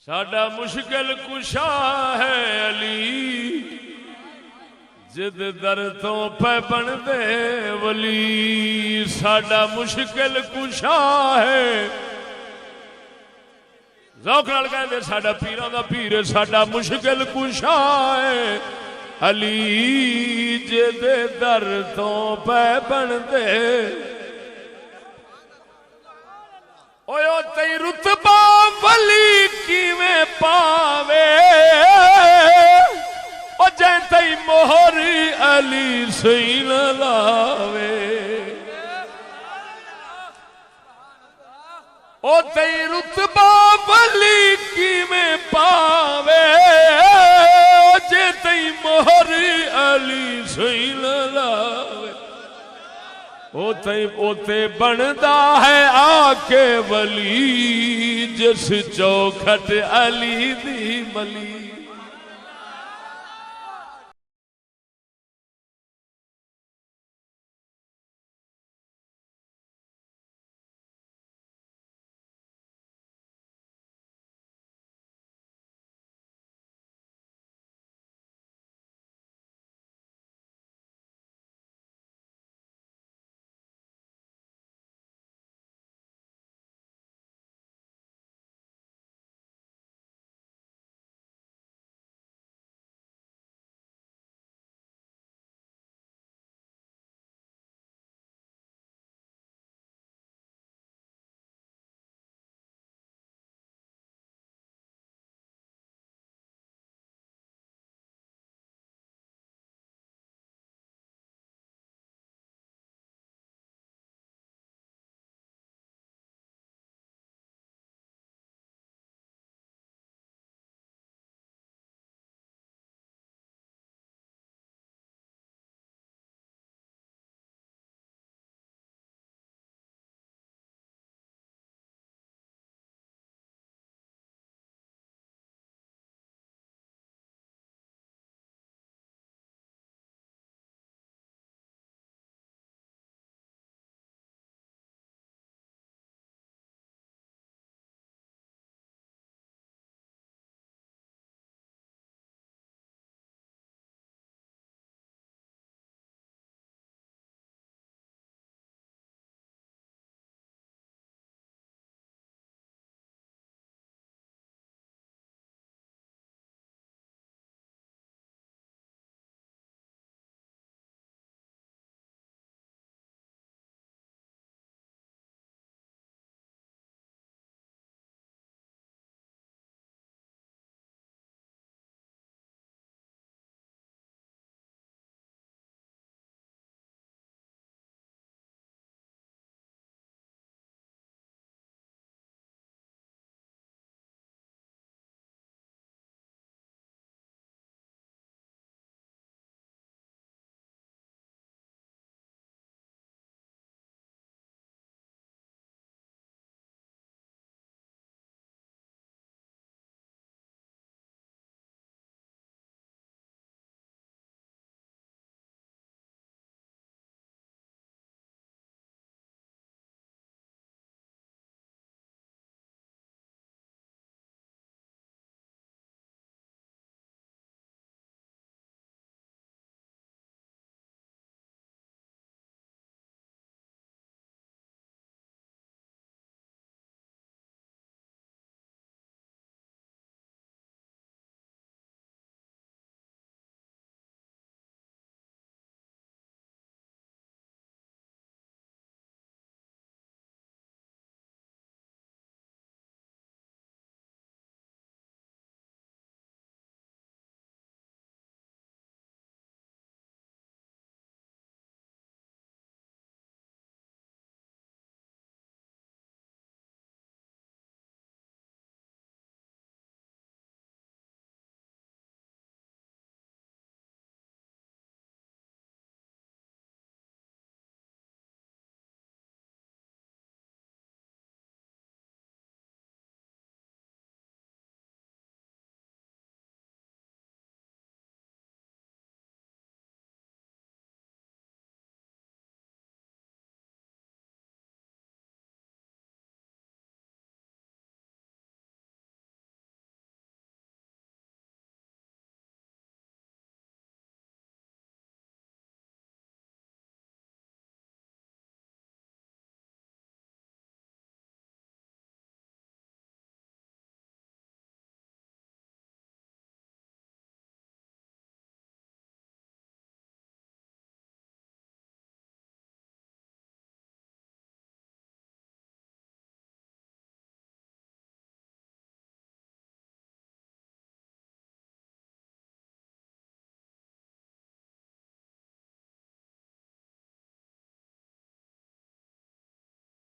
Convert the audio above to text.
ساڈا مشکل کشا ہے علی جد در تو پہ بن دے ولی ساڈا مشکل کشا ہے ذوق نال کہندے ساڈا پیراں دا پیر ساڈا مشکل کشا ہے علی جد در تو پہ بن دے اوہ تی رتبہ ولی کیویں پاوے او جے تی مہر علی سین لاوے او تی رتبہ ولی کیویں پاوے او جے تی مہر علی سین لاوے اوتے بندا ہے آ کے ولی جس چوکھٹ علی دی ملی